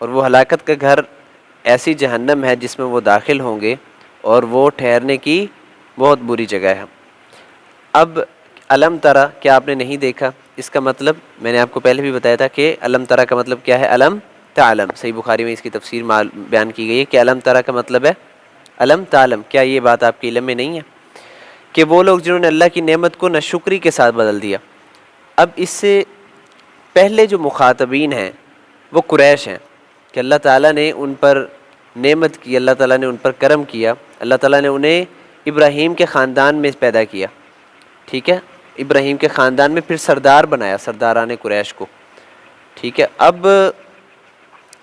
اور وہ ہلاکت کا گھر ایسی جہنم ہے جس میں وہ داخل ہوں گے، اور وہ ٹھہرنے کی بہت بری جگہ ہے۔ اب علم ترا، کیا آپ نے نہیں دیکھا؟ اس کا مطلب میں نے آپ کو پہلے بھی بتایا تھا کہ علم ترا کا مطلب کیا ہے، علم تعلم۔ صحیح بخاری میں اس کی تفسیر بیان کی گئی ہے کہ علم ترا کا مطلب ہے علم تعلم، کیا یہ بات آپ کے علم میں نہیں ہے کہ وہ لوگ جنہوں نے اللہ کی نعمت کو ناشکری کے ساتھ بدل دیا۔ اب اس سے پہلے جو مخاطبین ہیں وہ قریش ہیں کہ اللہ تعالیٰ نے ان پر نعمت کی، اللہ تعالیٰ نے ان پر کرم کیا، اللہ تعالیٰ نے انہیں ابراہیم کے خاندان میں پیدا کیا، ٹھیک ہے، ابراہیم کے خاندان میں پھر سردار بنایا، سرداران قریش کو، ٹھیک ہے۔ اب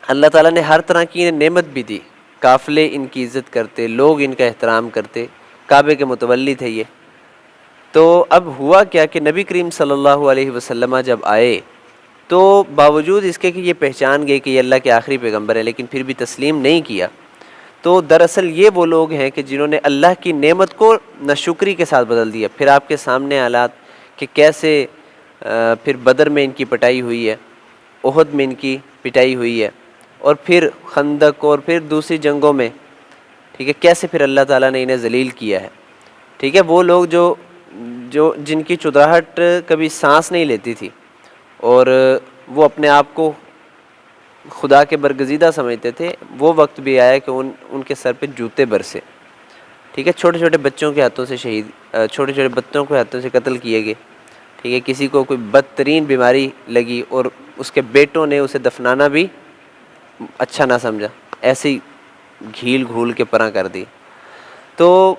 اللہ تعالیٰ نے ہر طرح کی نعمت بھی دی، قافلے ان کی عزت کرتے، لوگ ان کا احترام کرتے، کعبے کے متولی تھے یہ۔ تو اب ہوا کیا کہ نبی کریم صلی اللہ علیہ وسلم جب آئے تو باوجود اس کے کہ یہ پہچان گئے کہ یہ اللہ کے آخری پیغمبر ہے، لیکن پھر بھی تسلیم نہیں کیا۔ تو دراصل یہ وہ لوگ ہیں کہ جنہوں نے اللہ کی نعمت کو ناشکری کے ساتھ بدل دیا۔ پھر آپ کے سامنے حالات کہ کیسے پھر بدر میں ان کی پٹائی ہوئی ہے، احد میں ان کی پٹائی ہوئی ہے، اور پھر خندق اور پھر دوسری جنگوں میں، ٹھیک ہے، کیسے پھر اللہ تعالیٰ نے انہیں ذلیل کیا ہے، ٹھیک ہے۔ وہ لوگ جو جن کی چدراہٹ کبھی سانس نہیں لیتی تھی، اور وہ اپنے آپ کو خدا کے برگزیدہ سمجھتے تھے، وہ وقت بھی آیا کہ ان کے سر پہ جوتے برسے، ٹھیک ہے۔ چھوٹے چھوٹے بچوں کے ہاتھوں سے چھوٹے چھوٹے بچوں کے ہاتھوں سے قتل کیے گئے، ٹھیک ہے۔ کسی کو کوئی بدترین بیماری لگی اور اس کے بیٹوں نے اسے دفنانا بھی اچھا نہ سمجھا، ایسے ہی گھیل گھول کے پرا کر دی۔ تو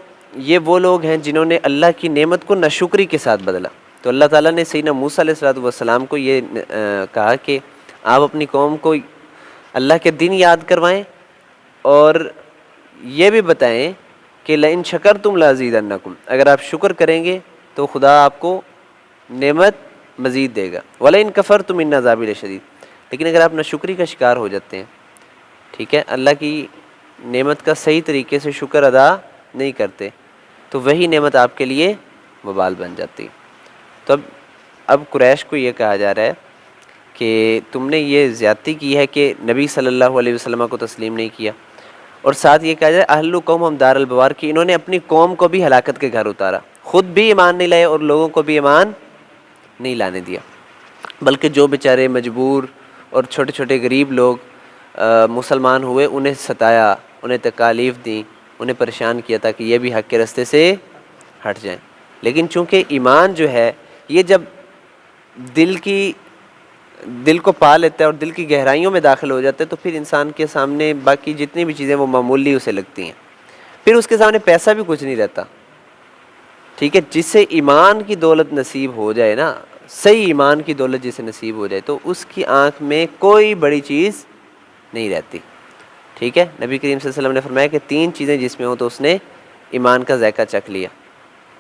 یہ وہ لوگ ہیں جنہوں نے اللہ کی نعمت کو ناشکری کے ساتھ بدلا۔ تو اللہ تعالیٰ نے سیدنا موسیٰ علیہ السلام کو یہ کہا کہ آپ اپنی قوم کو اللہ کے دن یاد کروائیں، اور یہ بھی بتائیں کہ لئن شکرتم لازیدنکم، اگر آپ شکر کریں گے تو خدا آپ کو نعمت مزید دے گا، ولئن کفرتم ان عذابی لشدید، لیکن اگر آپ ناشکری کا شکار ہو جاتے ہیں، ٹھیک ہے، اللہ کی نعمت کا صحیح طریقے سے شکر ادا نہیں کرتے، تو وہی نعمت آپ کے لیے وبال بن جاتی۔ تو اب قریش کو یہ کہا جا رہا ہے کہ تم نے یہ زیادتی کی ہے کہ نبی صلی اللہ علیہ وسلم کو تسلیم نہیں کیا، اور ساتھ یہ کہا جائے اہل قوم ہم دار البوار کہ انہوں نے اپنی قوم کو بھی ہلاکت کے گھر اتارا، خود بھی ایمان نہیں لائے اور لوگوں کو بھی ایمان نہیں لانے دیا، بلکہ جو بیچارے مجبور اور چھوٹے چھوٹے غریب لوگ مسلمان ہوئے انہیں ستایا، انہیں تکالیف دیں، انہیں پریشان کیا تاکہ یہ بھی حق کے رستے سے ہٹ جائیں۔ لیکن چونکہ ایمان جو ہے یہ جب دل کو پا لیتا ہے اور دل کی گہرائیوں میں داخل ہو جاتا ہے تو پھر انسان کے سامنے باقی جتنی بھی چیزیں وہ معمولی اسے لگتی ہیں، پھر اس کے سامنے پیسہ بھی کچھ نہیں رہتا، ٹھیک ہے۔ جس سے ایمان کی دولت نصیب ہو جائے نا، صحیح ایمان کی دولت جسے نصیب ہو جائے تو اس کی آنکھ میں کوئی بڑی چیز نہیں رہتی، ٹھیک ہے۔ نبی کریم صلی اللہ علیہ وسلم نے فرمایا کہ 3 چیزیں جس میں ہوں تو اس نے ایمان کا ذائقہ چکھ لیا،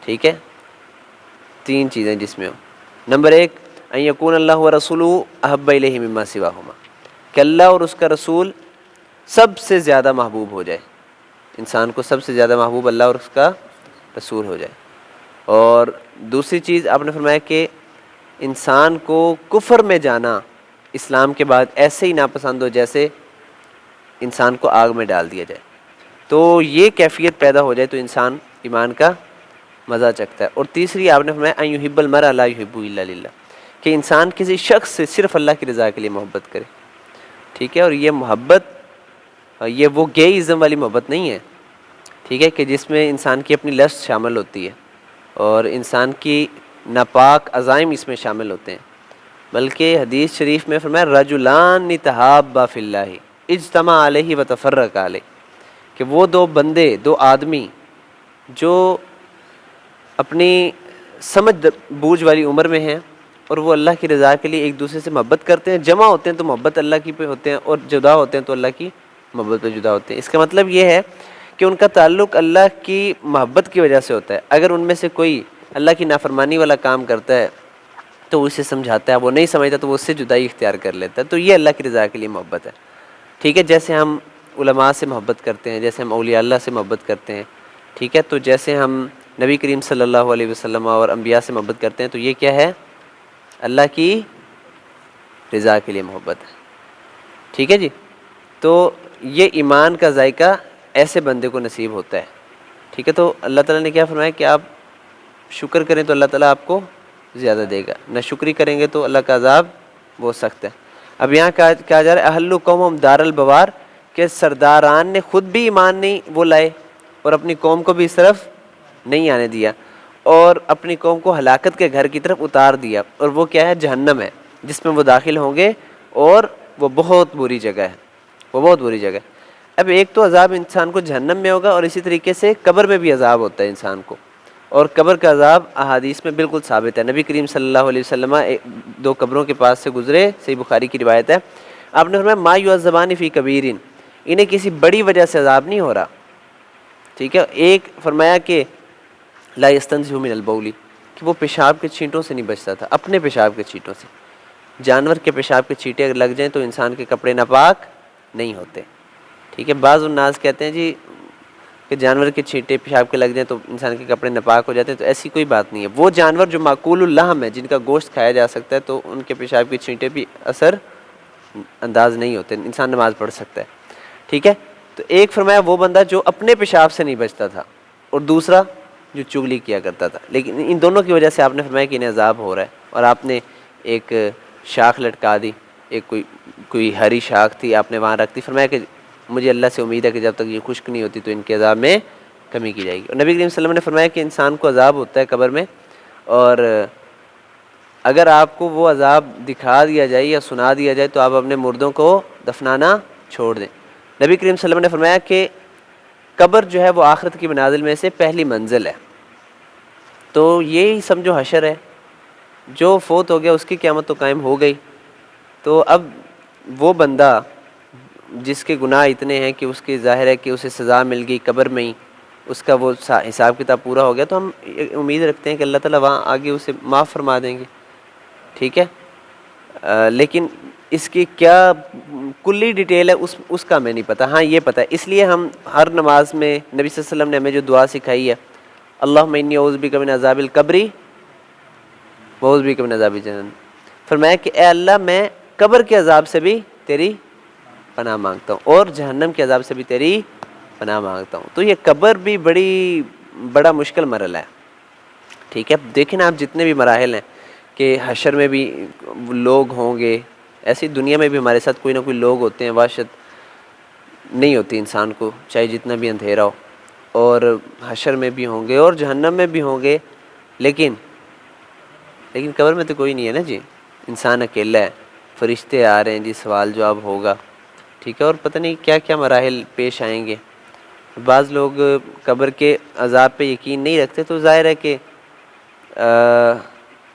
ٹھیک ہے۔ 3 چیزیں جس میں ہوں، نمبر 1 ان یکون اللہ ورسولہ احب الیہ مما سواہما، کہ اللہ اور اس کا رسول سب سے زیادہ محبوب ہو جائے، انسان کو سب سے زیادہ محبوب اللہ اور اس کا رسول ہو جائے۔ اور دوسری چیز آپ نے فرمایا کہ انسان کو کفر میں جانا اسلام کے بعد ایسے ہی ناپسند ہو جیسے انسان کو آگ میں ڈال دیا جائے، تو یہ کیفیت پیدا ہو جائے تو انسان ایمان کا مزہ چکھتا ہے۔ اور تیسری آپ نے فرمایا ان یحب المرء لا یحبہ الا للہ، کہ انسان کسی شخص سے صرف اللہ کی رضا کے لیے محبت کرے، ٹھیک ہے۔ اور یہ محبت یہ وہ گیئزم والی محبت نہیں ہے، ٹھیک ہے، کہ جس میں انسان کی اپنی لسٹ شامل ہوتی ہے اور انسان کی ناپاک عزائم اس میں شامل ہوتے ہیں، بلکہ حدیث شریف میں فرمایا رجلان تحابا فی اللہ اجتمع علیہ وتفرقا علیہ، کہ وہ 2 بندے، 2 آدمی جو اپنی سمجھ بوجھ والی عمر میں ہیں اور وہ اللہ کی رضا کے لیے ایک دوسرے سے محبت کرتے ہیں، جمع ہوتے ہیں تو محبت اللہ کی پہ ہوتے ہیں، اور جدا ہوتے ہیں تو اللہ کی محبت پہ جدا ہوتے ہیں۔ اس کا مطلب یہ ہے کہ ان کا تعلق اللہ کی محبت کی وجہ سے ہوتا ہے۔ اگر ان میں سے کوئی اللہ کی نافرمانی والا کام کرتا ہے تو وہ اسے سمجھاتا ہے، وہ نہیں سمجھتا تو وہ اس سے جدائی اختیار کر لیتا ہے، تو یہ اللہ کی رضا کے لیے محبت ہے، ٹھیک ہے۔ جیسے ہم علماء سے محبت کرتے ہیں، جیسے ہم اولیاء اللہ سے محبت کرتے ہیں، ٹھیک ہے، تو جیسے ہم نبی کریم صلی اللہ علیہ وسلم اور انبیاء سے محبت کرتے ہیں، تو یہ کیا ہے؟ اللہ کی رضا کے لیے محبت ہے، ٹھیک ہے جی۔ تو یہ ایمان کا ذائقہ ایسے بندے کو نصیب ہوتا ہے. ٹھیک ہے, تو اللہ تعالیٰ نے کیا فرمایا کہ آپ شکر کریں تو اللہ تعالیٰ آپ کو زیادہ دے گا, نہ شکری کریں گے تو اللہ کا عذاب بہت سخت ہے. اب یہاں کہا جا رہا ہے اہل قوم دار البوار, کہ سرداران نے خود بھی ایمان نہیں وہ لائے اور اپنی قوم کو بھی اس طرف نہیں آنے دیا, اور اپنی قوم کو ہلاکت کے گھر کی طرف اتار دیا, اور وہ کیا ہے, جہنم ہے جس میں وہ داخل ہوں گے, اور وہ بہت بری جگہ ہے, وہ بہت بری جگہ ہے. اب ایک تو عذاب انسان کو جہنم میں ہوگا, اور اسی طریقے سے قبر میں بھی عذاب ہوتا ہے انسان کو, اور قبر کا عذاب احادیث میں بالکل ثابت ہے. نبی کریم صلی اللہ علیہ وسلم 2 قبروں کے پاس سے گزرے, صحیح بخاری کی روایت ہے, آپ نے فرمایا ما یعذبان فی کبیرن, انہیں کسی بڑی وجہ سے عذاب نہیں ہو رہا. ٹھیک ہے, ایک فرمایا کہ لا یستنزہ من البول, کہ وہ پیشاب کے چھینٹوں سے نہیں بچتا تھا, اپنے پیشاب کے چھینٹوں سے. جانور کے پیشاب کے چھینٹے اگر لگ جائیں تو انسان کے کپڑے ناپاک نہیں ہوتے. ٹھیک ہے, بعض الناس کہتے ہیں جی کہ جانور کے چھینٹے پیشاب کے لگ جائیں تو انسان کے کپڑے ناپاک ہو جاتے ہیں, تو ایسی کوئی بات نہیں ہے. وہ جانور جو معقول اللحم ہے, جن کا گوشت کھایا جا سکتا ہے, تو ان کے پیشاب کے چھینٹے بھی اثر انداز نہیں ہوتے, انسان نماز پڑھ سکتا ہے. ٹھیک ہے, تو ایک فرمایا وہ بندہ جو اپنے پیشاب سے نہیں بچتا تھا, اور دوسرا جو چغلی کیا کرتا تھا. لیکن ان دونوں کی وجہ سے آپ نے فرمایا کہ انہیں عذاب ہو رہا ہے, اور آپ نے ایک شاخ لٹکا دی, ایک کوئی ہری شاخ تھی, آپ نے وہاں رکھ دی. فرمایا کہ مجھے اللہ سے امید ہے کہ جب تک یہ خشک نہیں ہوتی تو ان کے عذاب میں کمی کی جائے گی. اور نبی کریم صلی اللہ علیہ وسلم نے فرمایا کہ انسان کو عذاب ہوتا ہے قبر میں, اور اگر آپ کو وہ عذاب دکھا دیا جائے یا سنا دیا جائے تو آپ اپنے مردوں کو دفنانا چھوڑ دیں. نبی کریم صلی اللہ علیہ وسلم نے فرمایا کہ قبر جو ہے وہ آخرت کی منازل میں سے پہلی منزل ہے. تو یہی سمجھو حشر ہے, جو فوت ہو گیا اس کی قیامت تو قائم ہو گئی. تو اب وہ بندہ جس کے گناہ اتنے ہیں کہ اس کی ظاہر ہے کہ اسے سزا مل گئی قبر میں ہی, اس کا وہ حساب کتاب پورا ہو گیا, تو ہم امید رکھتے ہیں کہ اللہ تعالیٰ وہاں آگے اسے معاف فرما دیں گے. ٹھیک ہے, لیکن اس کی کیا کلی ڈیٹیل ہے اس کا ہمیں نہیں پتہ. ہاں یہ پتہ ہے, اس لیے ہم ہر نماز میں نبی صلی اللہ علیہ وسلم نے ہمیں جو دعا سکھائی ہے, اللہم انی اعوذ بک من عذاب القبر واعوذ بک من عذاب جہنم, فرمایا کہ اے اللہ میں قبر کے عذاب سے بھی تیری پناہ مانگتا ہوں, اور جہنم کے عذاب سے بھی تیری پناہ مانگتا ہوں. تو یہ قبر بھی بڑا مشکل مرحلہ ہے. ٹھیک ہے, دیکھیں آپ جتنے بھی مراحل ہیں کہ حشر میں بھی لوگ ہوں گے, ایسی دنیا میں بھی ہمارے ساتھ کوئی نہ کوئی لوگ ہوتے ہیں, وحشت نہیں ہوتی انسان کو چاہے جتنا بھی اندھیرا ہو, اور حشر میں بھی ہوں گے اور جہنم میں بھی ہوں گے. لیکن قبر میں تو کوئی نہیں ہے نا جی, انسان اکیلا ہے, فرشتے آ رہے ہیں جی, سوال جواب ہوگا. ٹھیک ہے, اور پتہ نہیں کیا کیا مراحل پیش آئیں گے. بعض لوگ قبر کے عذاب پہ یقین نہیں رکھتے, تو ظاہر ہے کہ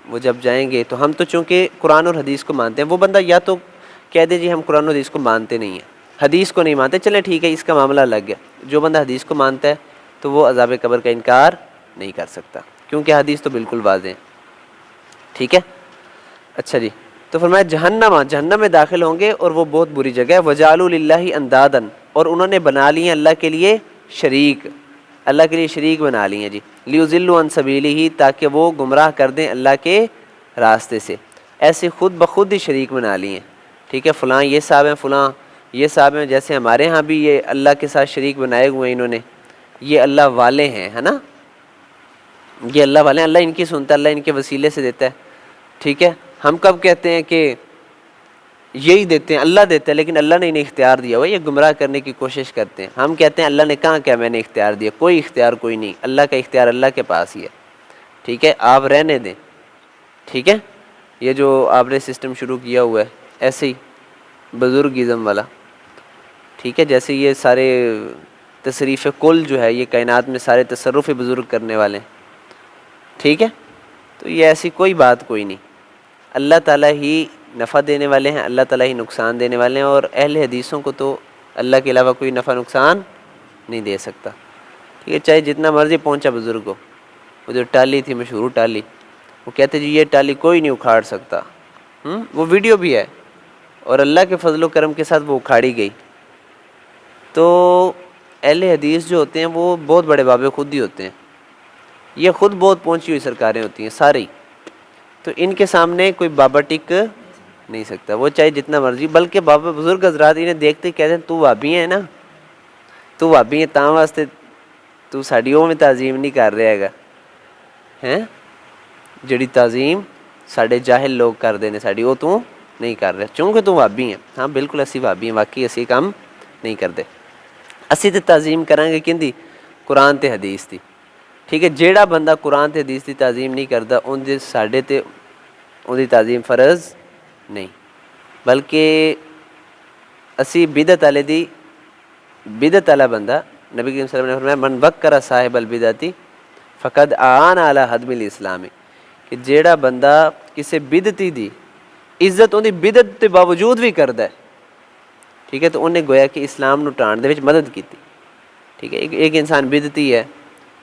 وہ جب جائیں گے تو ہم تو چونکہ قرآن اور حدیث کو مانتے ہیں, وہ بندہ یا تو کہہ دے جی ہم قرآن اور حدیث کو مانتے نہیں ہیں, حدیث کو نہیں مانتے, چلیں ٹھیک ہے اس کا معاملہ الگ ہے. جو بندہ حدیث کو مانتا ہے تو وہ عذاب قبر کا انکار نہیں کر سکتا, کیونکہ حدیث تو بالکل واضح ہے. ٹھیک ہے, اچھا جی, تو فرمایا جہنم میں داخل ہوں گے, اور وہ بہت بری جگہ ہے. وَجَعَلُوا لِلَّهِ اندادن, اور انہوں نے بنا لی ہیں اللہ کے لیے شریک, اللہ کے لیے شریک بنا لی ہیں جی. لِيُضِلُّوا عَن سَبِيلِهِ, تاکہ وہ گمراہ کر دیں اللہ کے راستے سے. ایسے خود بخود ہی شریک بنا لی ہیں. ٹھیک ہے, فلاں یہ صاحب ہیں, فلاں یہ صاحب ہیں, جیسے ہمارے ہاں بھی یہ اللہ کے ساتھ شریک بنائے ہوئے ہیں انہوں نے, یہ اللہ والے ہیں, ہے نا, یہ اللہ والے ہیں, اللہ ان کی سنتا ہے, اللہ ان کے وسیلے سے دیتا ہے. ٹھیک ہے, ہم کب کہتے ہیں کہ یہی دیتے ہیں, اللہ دیتا ہے, لیکن اللہ نے انہیں اختیار دیا ہوا, یہ گمراہ کرنے کی کوشش کرتے ہیں. ہم کہتے ہیں اللہ نے کہاں کیا میں نے اختیار دیا, کوئی اختیار کوئی نہیں, اللہ کا اختیار اللہ کے پاس ہی ہے. ٹھیک ہے, آپ رہنے دیں. ٹھیک ہے, یہ جو آپ نے سسٹم شروع کیا ہوا ہے ایسے ہی بزرگزم والا, ٹھیک ہے, جیسے یہ سارے تصریف کل جو ہے یہ کائنات میں سارے تصرف بزرگ کرنے والے ہیں. ٹھیک ہے, تو یہ ایسی کوئی بات کوئی نہیں, اللہ تعالیٰ ہی نفع دینے والے ہیں, اللہ تعالیٰ ہی نقصان دینے والے ہیں, اور اہل حدیثوں کو تو اللہ کے علاوہ کوئی نفع نقصان نہیں دے سکتا. ٹھیک ہے, چاہے جتنا مرضی پہنچا بزرگ ہو. وہ جو ٹالی تھی مشہور ٹالی, وہ کہتے جی یہ ٹالی کوئی نہیں اکھاڑ سکتا, وہ ویڈیو بھی ہے, اور اللہ کے فضل و کرم کے ساتھ وہ اکھاڑی گئی. تو اہل حدیث جو ہوتے ہیں وہ بہت بڑے بابے خود ہی ہوتے ہیں, یہ خود بہت پہنچی ہوئی سرکاریں ہوتی ہیں ساری, تو ان کے سامنے کوئی بابا ٹک نہیں سکتا، وہ چاہے جتنا مرضی، بلکہ بابا بزرگ حضرات انہیں دیکھتے ہی کہتے ہیں تو وہابی ہے نا، تو وہابی ہے تاں واسطے تو ساڈی میں تعظیم نہیں کر رہا ہے ہیں، جڑی تعظیم ساڈے جاہل لوگ کرتے ہیں ساڈی، وہ تو نہیں کر رہا چونکہ تو وہابی ہیں۔ ہاں بالکل اسی وہابی ہیں، واقعی اسی کام نہیں کرتے، اسی تے تعظیم کریں گے کہندی قرآن تے حدیث دی، ٹھیک ہے۔ جیڑا بندہ قرآن تے حدیث دی تعظیم نہیں کرتا ان دے ساڈے تے ان دی تعظیم فرض نہیں، بلکہ اسی بدعت والے دی، بدعت والا بندہ، نبی کریم صلی اللہ علیہ وسلم نے فرمایا من وکر صاحب البدعتی فقد اعان علی ہدم الاسلام، کہ جیڑا بندہ کسی بدعتی دی عزت ان دی بدعت کے باوجود بھی کردا ہے، ٹھیک ہے، تو انہیں گویا کہ اسلام نو ٹان دے وچ مدد کیتی، ٹھیک ہے۔ ایک انسان بدعتی ہے،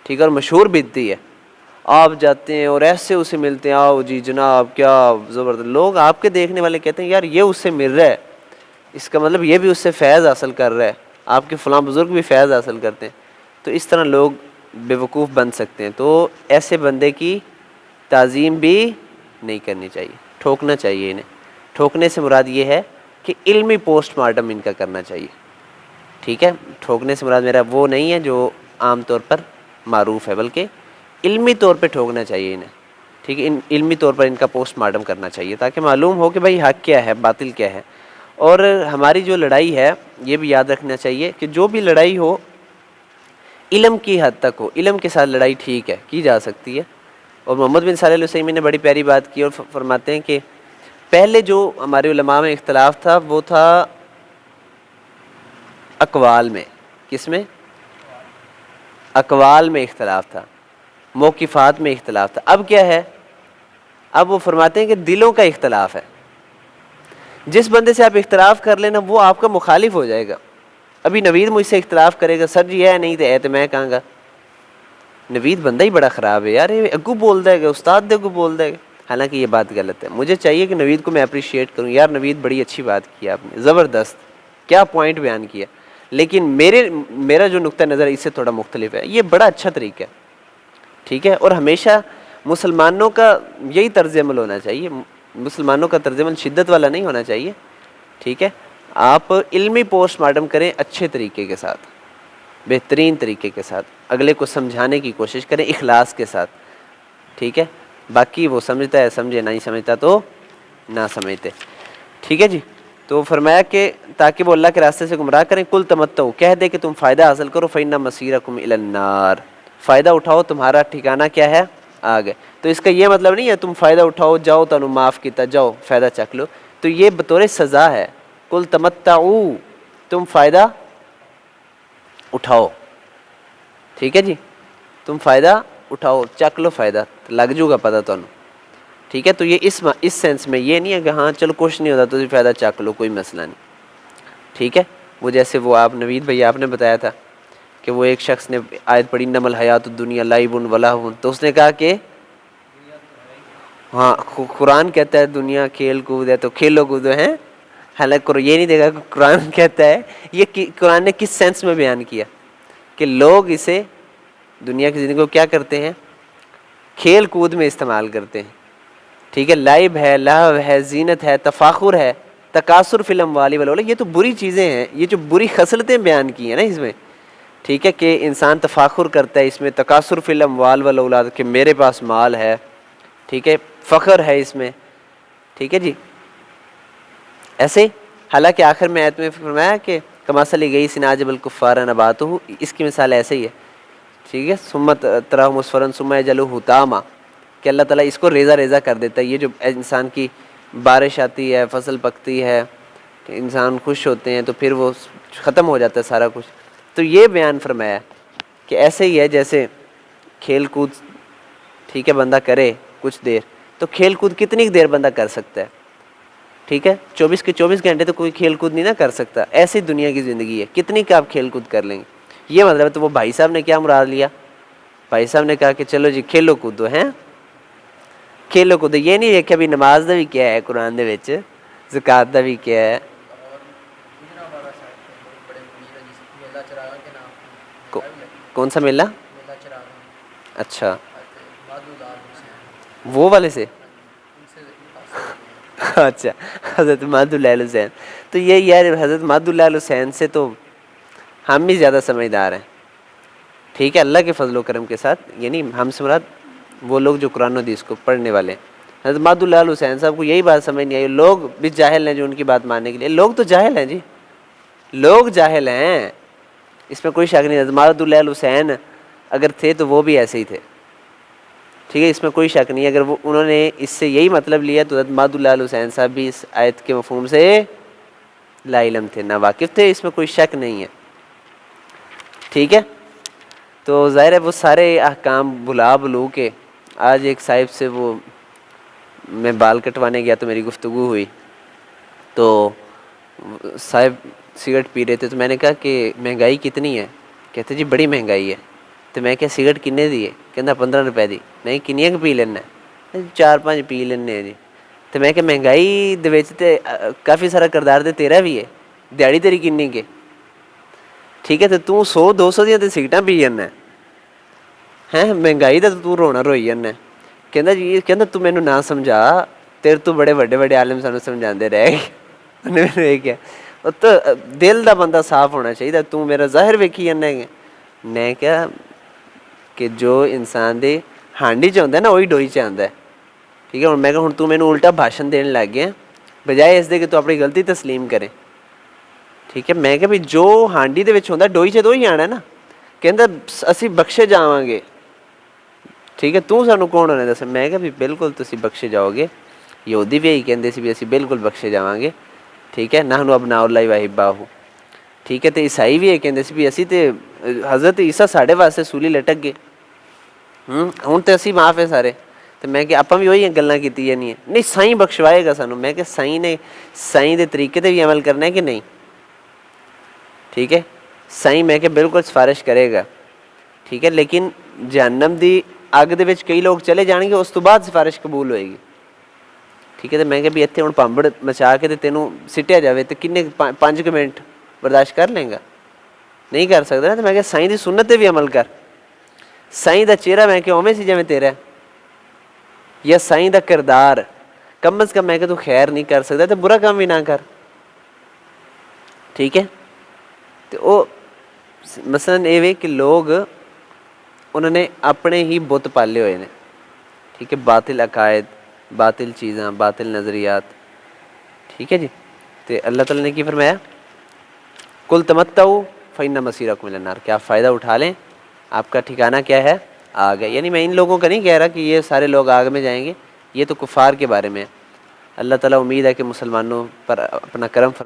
ٹھیک ہے، اور مشہور بدعتی ہے، آپ جاتے ہیں اور ایسے اسے ملتے ہیں، آؤ جی جناب کیا زبردست، لوگ آپ کے دیکھنے والے کہتے ہیں یار یہ اس سے مل رہا ہے، اس کا مطلب یہ بھی اس سے فیض حاصل کر رہا ہے، آپ کے فلاں بزرگ بھی فیض حاصل کرتے ہیں، تو اس طرح لوگ بیوقوف بن سکتے ہیں۔ تو ایسے بندے کی تعظیم بھی نہیں کرنی چاہیے، ٹھوکنا چاہیے انہیں۔ ٹھوکنے سے مراد یہ ہے کہ علمی پوسٹ مارٹم ان کا کرنا چاہیے، ٹھیک ہے۔ ٹھوکنے سے مراد میرا وہ نہیں ہے جو عام طور پر معروف ہے، بلکہ علمی طور پہ ٹھوکنا چاہیے انہیں، ٹھیک ہے، علمی طور پر ان کا پوسٹ مارٹم کرنا چاہیے تاکہ معلوم ہو کہ بھائی حق کیا ہے باطل کیا ہے۔ اور ہماری جو لڑائی ہے یہ بھی یاد رکھنا چاہیے کہ جو بھی لڑائی ہو علم کی حد تک ہو، علم کے ساتھ لڑائی ٹھیک ہے کی جا سکتی ہے۔ اور محمد بن صالح العثیمین نے بڑی پیاری بات کی اور فرماتے ہیں کہ پہلے جو ہمارے علماء میں اختلاف تھا وہ تھا اقوال میں، کس میں؟ اقوال میں اختلاف تھا، موقفات میں اختلاف تھا۔ اب کیا ہے؟ اب وہ فرماتے ہیں کہ دلوں کا اختلاف ہے، جس بندے سے آپ اختلاف کر لینا وہ آپ کا مخالف ہو جائے گا۔ ابھی نوید مجھ سے اختلاف کرے گا، سر جی ہے نہیں تو میں کہاں گا نوید بندہ ہی بڑا خراب ہے یار، یہ اگو بول دے گا، استاد دے اگو بول دے گا، حالانکہ یہ بات غلط ہے۔ مجھے چاہیے کہ نوید کو میں اپریشیٹ کروں، یار نوید بڑی اچھی بات کی آپ نے، زبردست، کیا پوائنٹ بیان کیا، لیکن میرا جو نقطہ نظر ہے اس سے تھوڑا مختلف ہے، یہ بڑا اچھا طریقہ ہے، ٹھیک ہے۔ اور ہمیشہ مسلمانوں کا یہی طرز عمل ہونا چاہیے، مسلمانوں کا طرز عمل شدت والا نہیں ہونا چاہیے، ٹھیک ہے۔ آپ علمی پوسٹ مارٹم کریں اچھے طریقے کے ساتھ، بہترین طریقے کے ساتھ، اگلے کو سمجھانے کی کوشش کریں اخلاص کے ساتھ، ٹھیک ہے۔ باقی وہ سمجھتا ہے سمجھے، نہیں سمجھتا تو نہ سمجھتے، ٹھیک ہے جی۔ تو فرمایا کہ تاکہ وہ اللہ کے راستے سے گمراہ کریں، کل تمتعوا، کہہ دے کہ تم فائدہ حاصل کرو، فإن مصیرکم الی النار، فائدہ اٹھاؤ، تمہارا ٹھکانہ کیا ہے؟ آگ ہے۔ تو اس کا یہ مطلب نہیں ہے تم فائدہ اٹھاؤ جاؤ تانوں معاف کیتا جاؤ فائدہ چکھ لو، تو یہ بطور سزا ہے، کل تمتعوا، تم فائدہ اٹھاؤ، ٹھیک ہے جی، تم فائدہ اٹھاؤ، چک لو فائدہ، لگ جو گا پتہ تانوں، ٹھیک ہے۔ تو یہ اس سینس میں یہ نہیں ہے کہ ہاں چلو کچھ نہیں ہوتا تو فائدہ چک لو، کوئی مسئلہ نہیں، ٹھیک ہے۔ وہ جیسے وہ آپ نوید بھائی آپ نے بتایا تھا کہ وہ ایک شخص نے آیت پڑھی انما الحیات الدنیا لعب و لہو، تو اس نے کہا کہ ہاں قرآن کہتا ہے دنیا کھیل کود ہے تو کھیلو کودو ہیں، حالانکہ یہ نہیں دیکھا کہ قرآن کہتا ہے، یہ قرآن نے کس سینس میں بیان کیا کہ لوگ اسے دنیا کی زندگی کو کیا کرتے ہیں؟ کھیل کود میں استعمال کرتے ہیں، ٹھیک ہے۔ لائب ہے، لہو ہے، زینت ہے، تفاخر ہے، تکاثر فی الاموال والاولاد، یہ تو بری چیزیں ہیں، یہ جو بری خصلتیں بیان کی ہیں نا اس میں، ٹھیک ہے، کہ انسان تفاخر کرتا ہے اس میں، تکاثر فی الاموال والاولاد، کہ میرے پاس مال ہے، ٹھیک ہے، فخر ہے اس میں، ٹھیک ہے جی۔ ایسے حالانکہ آخر میں آیت میں فرمایا کہ کمثل غیث اعجب الکفار نباتہ، اس کی مثال ایسے ہی ہے، ٹھیک ہے، ثم تراه مصفرا ثم یجعلہ حطاما، کہ اللہ تعالیٰ اس کو ریزہ ریزہ کر دیتا ہے۔ یہ جو انسان کی بارش آتی ہے، فصل پکتی ہے، انسان خوش ہوتے ہیں تو پھر وہ ختم ہو جاتا ہے سارا کچھ، تو یہ بیان فرمایا کہ ایسے ہی ہے جیسے کھیل کود، ٹھیک ہے، بندہ کرے کچھ دیر، تو کھیل کود کتنی دیر بندہ کر سکتا ہے، ٹھیک ہے، 24 کے 24 گھنٹے تو کوئی کھیل کود نہیں نہ کر سکتا، ایسی دنیا کی زندگی ہے، کتنی کا آپ کھیل کود کر لیں گے، یہ مطلب ہے۔ تو وہ بھائی صاحب نے کیا مراد لیا؟ بھائی صاحب نے کہا کہ چلو جی کھیلو کودو ہیں، کھیلو کودو، یہ نہیں دیکھا بھی نماز دا بھی کیا ہے قرآن دے وچ، زکوٰۃ دا بھی کیا ہے، کون سا میلہ؟ اچھا وہ والے سے، اچھا حضرت مہد اللہ حسین. تو یہ یار حضرت مہد اللہ حسین سے تو ہم بھی زیادہ سمجھدار ہیں. ٹھیک ہے, اللہ کے فضل و کرم کے ساتھ, یعنی ہم سے مراد وہ لوگ جو قرآن و حدیث کو پڑھنے والے ہیں. حضرت مہد اللہ حسین صاحب کو یہی بات سمجھ نہیں آئی. لوگ بھی جاہل ہیں جو ان کی بات ماننے کے لیے. لوگ تو جاہل ہیں جی, لوگ جاہل ہیں, اس میں کوئی شک نہیں. حضرت مہد اللہ حسین اگر تھے تو وہ بھی ایسے ہی تھے. ٹھیک ہے, اس میں کوئی شک نہیں. اگر وہ انہوں نے اس سے یہی مطلب لیا تو حضرت مہد اللہ حسین صاحب بھی اس آیت کے مفہوم سے لا علم تھے, نا واقف تھے, اس میں کوئی شک نہیں ہے. ٹھیک ہے, تو ظاہر ہے وہ سارے احکام بلو کے آج ایک صاحب سے وہ میں بال کٹوانے گیا تو میری گفتگو ہوئی, تو صاحب سگریٹ پی رہے تھے. تو میں نے کہا کہ مہنگائی کتنی ہے؟ کہتے جی بڑی مہنگائی ہے. تو میں کیا سگریٹ کنے دی ہے؟ کہنا 15 روپے دی. میں کنیاں پی لینا؟ 4-5 پی لینے جی. تو میں کہ مہنگائی دے وچ تے کافی سارا کردار تے تیرا بھی ہے, دیہڑی تیری کنی کے؟ ٹھیک ہے, تو 100-200 دیاں تے سگریٹاں پی جانا ہے, مہنگائی دا تو رونا روئی جانا ہے. کہندا جی, کہندا تو مینوں نہ سمجھا, تیرے تو بڑے وڈے وڈے عالم سانوں سمجھاندے رہ گئے. انہوں نے یہ کیا, تو دل دا بندہ صاف ہونا چاہیے. تو میرا ظاہر ویکھی جانا ہے. میں کیا کہ جو انسان دے ہانڈی چ ہوندا ہے نا وہی ڈوئی چ آندا ہے. ٹھیک ہے, ہن میں کہ ہن تو مینوں الٹا بھاشن دین لگ گیا بجائے اس دے کہ تو اپنی غلطی تسلیم کرے. ٹھیک ہے, میں کہ بھی جو ہانڈی دے وچ ہوندا ڈوئی چ تو ہی آنا ہے نا. کہندا اسی بخشے جاواں گے. ٹھیک ہے, تو سانوں کون ہونے دس؟ میں کہ بھی بالکل تسی بخشے جاؤ گے. یہودی بھی یہی کہندے سی بھی اسی بالکل بخشے جاواں گے. ٹھیک ہے, نحن ابناء اللہ و احباؤہ. ٹھیک ہے, تے عیسائی بھی یہ کہندے سی بھی اسی تے حضرت عیسیٰ ساڈے واسطے سولی لٹک گئے. ہن تے اسی معاف ہے سارے. تو میں کہ آپاں بھی وہی گلاں کیتی جانیاں. نہیں سائیں بخشوائے گا سانوں. میں کہ سائیں نے سائیں دے طریقے تے بھی عمل کرنا ہے کہ نہیں؟ ٹھیک ہے, سائیں میں کہ بالکل سفارش کرے گا. ٹھیک ہے, لیکن جہنم دی اگ دے وچ کئی لوگ چلے جان گے, اس تو بعد سفارش قبول ہوئے گی. ٹھیک ہے, تو میں کہ بھی اتنے ہوں پامبڑ مچا کے تینوں سٹیا جاوے تو کنے 5 منٹ برداشت کر لیں گا؟ نہیں کر سکتا نا. تو میں کہ سائیں دی سنت تے بھی عمل کر. سائیں دا چہرہ میں کہ اوویں سی جویں تیرا, یا سائیں دا کردار کم از کم میں کہ تو خیر نہیں کر سکتا تو برا کام بھی نہ کر. ٹھیک ہے, تو وہ مثلاً یہ کہ لوگ انہوں نے اپنے ہی بت پالے ہوئے ہیں. ٹھیک ہے, باطل عقائد, باطل چیزاں, باطل نظریات. ٹھیک ہے جی, تو اللہ تعالیٰ نے کی فرمایا کل تمتعوا فإن مصیرکم الی النار, کہ آپ فائدہ اٹھا لیں, آپ کا ٹھکانہ کیا ہے؟ آگ ہے. یعنی میں ان لوگوں کا نہیں کہہ رہا کہ یہ سارے لوگ آگ میں جائیں گے, یہ تو کفار کے بارے میں ہے. اللہ تعالیٰ امید ہے کہ مسلمانوں پر اپنا کرم